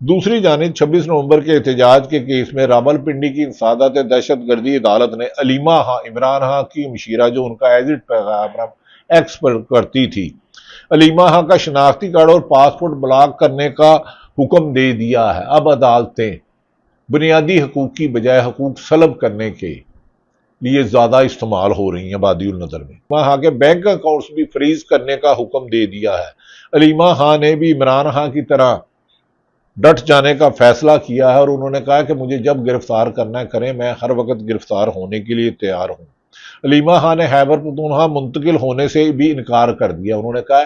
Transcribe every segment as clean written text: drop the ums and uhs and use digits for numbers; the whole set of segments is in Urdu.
دوسری جانب 26 نومبر کے احتجاج کے کیس میں راولپنڈی کی انسداد دہشت گردی عدالت نے علیمہ خان عمران خان کی مشیرہ جو ان کا ایجنٹ پیغام ایکس پر کرتی تھی علیمہ خان کا شناختی کارڈ اور پاسپورٹ بلاک کرنے کا حکم دے دیا ہے۔ اب عدالتیں بنیادی حقوق کی بجائے حقوق سلب کرنے کے لیے زیادہ استعمال ہو رہی ہیں۔ بادی النظر میں وہاں کے بینک اکاؤنٹس بھی فریز کرنے کا حکم دے دیا ہے۔ علیمہ خان نے بھی عمران خان کی طرح ڈٹ جانے کا فیصلہ کیا ہے اور انہوں نے کہا کہ مجھے جب گرفتار کرنا ہے کریں، میں ہر وقت گرفتار ہونے کے لیے تیار ہوں۔ علیمہ خان نے خیبر پختونخوا منتقل ہونے سے بھی انکار کر دیا۔ انہوں نے کہا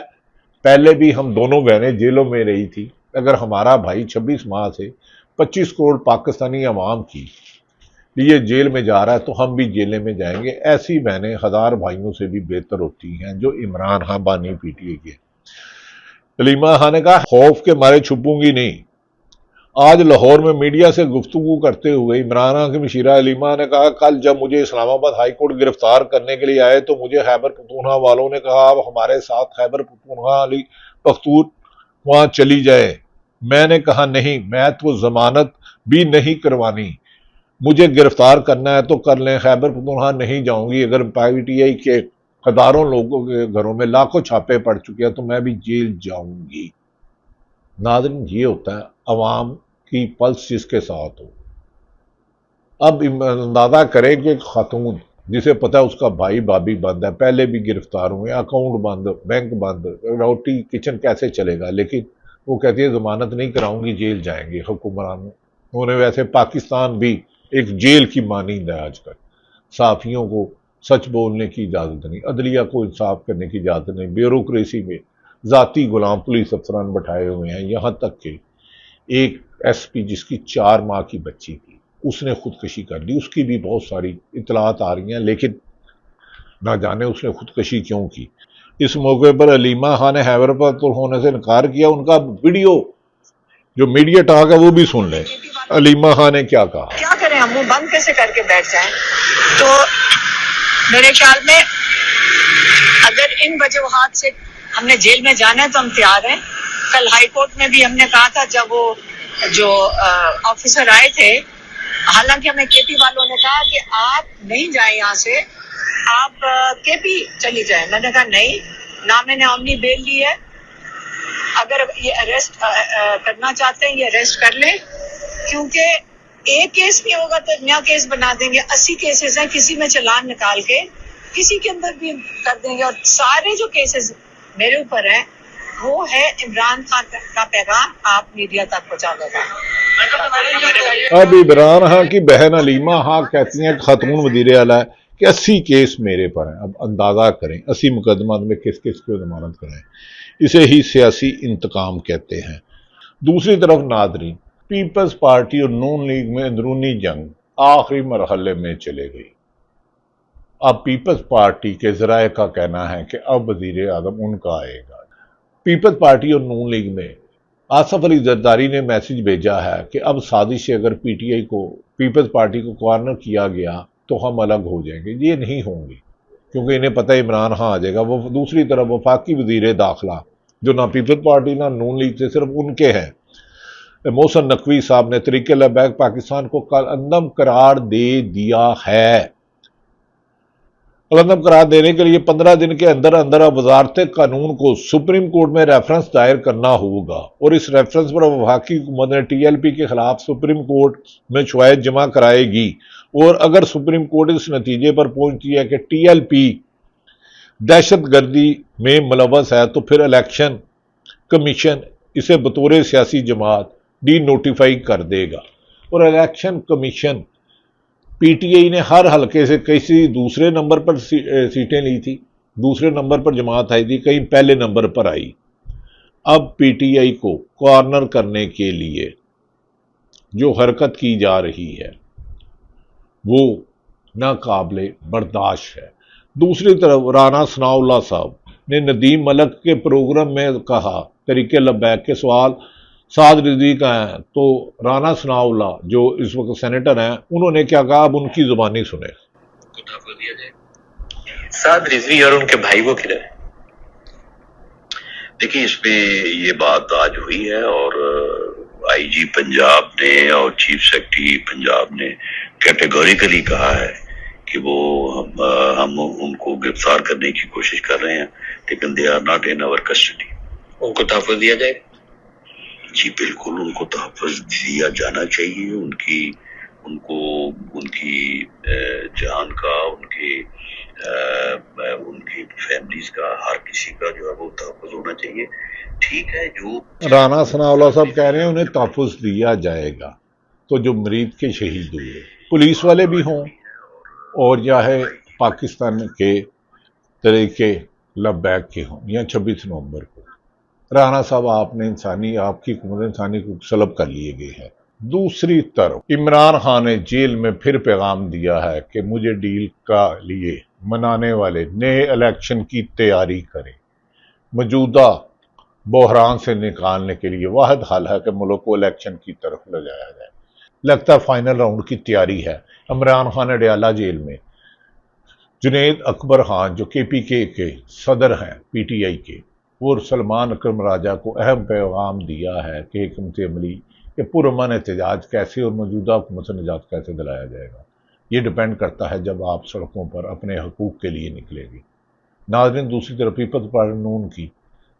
پہلے بھی ہم دونوں بہنیں جیلوں میں رہی تھی، اگر ہمارا بھائی 26 ماہ سے 25 کروڑ پاکستانی عوام کی لیے جیل میں جا رہا ہے تو ہم بھی جیلے میں جائیں گے۔ ایسی بہنیں ہزار بھائیوں سے بھی بہتر ہوتی ہیں جو عمران خان بانی پی ٹی اے کے۔ علیمہ خان نے کہا خوف کے مارے چھپوں گی نہیں۔ آج لاہور میں میڈیا سے گفتگو کرتے ہوئے عمران خان کی مشیرہ علیمہ نے کہا کل جب مجھے اسلام آباد ہائی کورٹ گرفتار کرنے کے لیے آئے تو مجھے خیبر پختونخوا والوں نے کہا آپ ہمارے ساتھ خیبر پختونخوا پختونخوا چلی جائے۔ میں نے کہا نہیں، میں تو ضمانت بھی نہیں کروانی، مجھے گرفتار کرنا ہے تو کر لیں، خیبر پختونخوا نہیں جاؤں گی۔ اگر پی ٹی آئی کے ہزاروں لوگوں کے گھروں میں لاکھوں چھاپے پڑ چکے ہیں تو میں بھی جیل جاؤں گی۔ ناظرین، یہ ہوتا ہے عوام کی پلس جس کے ساتھ ہو۔ اب اندازہ کریں کہ خاتون جسے پتہ ہے اس کا بھائی بھابھی بند ہے، پہلے بھی گرفتار ہوئے، اکاؤنٹ بند، بینک بند، روٹی کچن کیسے چلے گا، لیکن وہ کہتی ہے ضمانت نہیں کراؤں گی، جیل جائیں گے حکمران۔ انہیں ویسے پاکستان بھی ایک جیل کی مانند ہے آج کل۔ صحافیوں کو سچ بولنے کی اجازت نہیں، عدلیہ کو انصاف کرنے کی اجازت نہیں، بیوروکریسی میں ذاتی غلام پولیس افسران بٹھائے ہوئے ہیں، یہاں تک کہ ایک ایس پی جس کی 4 ماہ کی بچی تھی اس نے خودکشی کر لی۔ اس کی بھی بہت ساری اطلاعات آ رہی ہیں، لیکن نہ جانے اس نے خودکشی کیوں کی۔ اس موقع پر علیمہ خان نے خیبر پختونخوا ہونے سے انکار کیا۔ ان کا ویڈیو جو میڈیا ٹاک ہے وہ بھی سن لیں۔ علیمہ خان نے کیا کہا؟ کیا کریں ہم منہ بند کیسے کر کے بیٹھ جائیں؟ تو میرے خیال میں اگر ان وجوہات سے ہم نے جیل میں جانا ہے تو ہم تیار ہیں۔ کل ہائی کورٹ میں بھی ہم نے کہا تھا جب وہ جو آفیسر آئے تھے، حالانکہ ہمیں کے پی والوں نے کہا کہ آپ نہیں جائیں یہاں سے، آپ کے پی چلی جائیں۔ میں نے کہا نہیں، نہ میں نے اومنی بیل لی ہے، اگر یہ اریسٹ کرنا چاہتے ہیں یہ اریسٹ کر لیں، کیونکہ ایک کیس نہیں ہوگا تو نیا کیس بنا دیں گے۔ 80 کیسز ہیں، کسی میں چلان نکال کے کسی کے اندر بھی کر دیں گے، اور سارے جو کیسز میرے اوپر ہیں وہ ہے عمران خان کا پیغام آپ میڈیا تک پہنچا دے گا۔ اب عمران خان کی بہن علیمہ خان کہتی ہیں خاتون وزیر اعلیٰ کہ 80 کیس میرے پر ہیں۔ اب اندازہ کریں 80 مقدمات میں کس کس کو ضمانت کریں، اسے ہی سیاسی انتقام کہتے ہیں۔ دوسری طرف ناظرین، پیپلز پارٹی اور نون لیگ میں اندرونی جنگ آخری مرحلے میں چلے گئی۔ اب پیپلز پارٹی کے ذرائع کا کہنا ہے کہ اب وزیر اعظم ان کا آئے گا۔ پیپلز پارٹی اور نون لیگ میں آصف علی زرداری نے میسج بھیجا ہے کہ اب سازش سے اگر پی ٹی آئی کو پیپلز پارٹی کو کارنر کیا گیا تو ہم الگ ہو جائیں گے۔ یہ نہیں ہوں گی کیونکہ انہیں پتہ ہے عمران خان آ جائے گا۔ وہ دوسری طرف وفاقی وزیر داخلہ جو نہ پیپلز پارٹی نہ نون لیگ سے صرف ان کے ہیں، محسن نقوی صاحب نے تحریک لبیک پاکستان کو کل عندم قرار دے دیا ہے۔ عندم قرار دینے کے لیے 15 دن کے اندر اندر وزارت قانون کو سپریم کورٹ میں ریفرنس دائر کرنا ہوگا، اور اس ریفرنس پر وفاقی حکومت نے ٹی ایل پی کے خلاف سپریم کورٹ میں شواہد جمع کرائے گی، اور اگر سپریم کورٹ اس نتیجے پر پہنچتی ہے کہ ٹی ایل پی دہشت گردی میں ملوث ہے تو پھر الیکشن کمیشن اسے بطور سیاسی جماعت ڈی نوٹیفائی کر دے گا، اور election commission P T I نے ہر حلقے سے کسی دوسرے نمبر پر سیٹیں لی تھی، دوسرے نمبر پر جماعت آئی تھی، کہیں پہلے نمبر پر آئی۔ اب پی ٹی آئی کو کارنر کرنے کے لیے جو حرکت کی جا رہی ہے وہ ناقابل برداشت ہے۔ دوسری طرف رانا ثناء اللہ صاحب نے ندیم ملک کے پروگرام میں کہا تحریک لبیک کے سوال سعد رضوی کا ہے، تو رانا ثناء اللہ جو اس وقت سینیٹر ہیں انہوں نے کیا کہا، اب ان کی زبانی سنیں۔ سعد رضوی اور ان کے بھائی وہ کدھر ہیں؟ دیکھیں اس میں یہ بات آج ہوئی ہے اور آئی جی پنجاب نے اور چیف سیکرٹری پنجاب نے کیٹیگوریکلی کہا ہے کہ وہ ہم ان کو گرفتار کرنے کی کوشش کر رہے ہیں، لیکن they are not in our custody. ان کو تحفظ دیا جائے؟ جی بالکل، ان کو تحفظ دیا جانا چاہیے، ان کی جان کا، ان کی فیملیز کا، ہر کسی کا جو ہے وہ تحفظ ہونا چاہیے۔ ٹھیک ہے، جو رانا ثناء اللہ صاحب کہہ رہے ہیں انہیں تحفظ دیا جائے گا، تو جو مریض کے شہید ہوئے پولیس والے بھی ہوں اور یا ہے پاکستان کے طریقے لبیک کے ہوں، یا 26 نومبر کو رانا صاحب آپ کی حکومت انسانی کو سلب کر لیے گئے ہیں۔ دوسری طرف عمران خان نے جیل میں پھر پیغام دیا ہے کہ مجھے ڈیل کا لیے منانے والے نئے الیکشن کی تیاری کریں، موجودہ بحران سے نکالنے کے لیے واحد حل ہے کہ ملک کو الیکشن کی طرف لے جایا جائے۔ لگتا ہے فائنل راؤنڈ کی تیاری ہے۔ عمران خان اڈیالہ جیل میں جنید اکبر خان جو کے پی کے صدر ہیں پی ٹی آئی کے، اور سلمان اکرم راجہ کو اہم پیغام دیا ہے کہ حکمت عملی کہ پرامن احتجاج کیسے اور موجودہ حکومت سے نجات کیسے دلایا جائے گا۔ یہ ڈیپینڈ کرتا ہے جب آپ سڑکوں پر اپنے حقوق کے لیے نکلے گی۔ ناظرین، دوسری طرف پیپلز پارٹی نون کی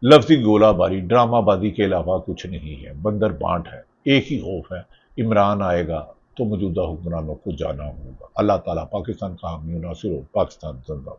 لفظی گولہ باری، ڈرامہ بازی کے علاوہ کچھ نہیں ہے، بندر بانٹ ہے، ایک ہی خوف ہے، عمران آئے گا تو موجودہ حکمرانوں کو جانا ہوگا۔ اللہ تعالیٰ پاکستان کا حامی و ناصر ہو۔ پاکستان زندہ باد۔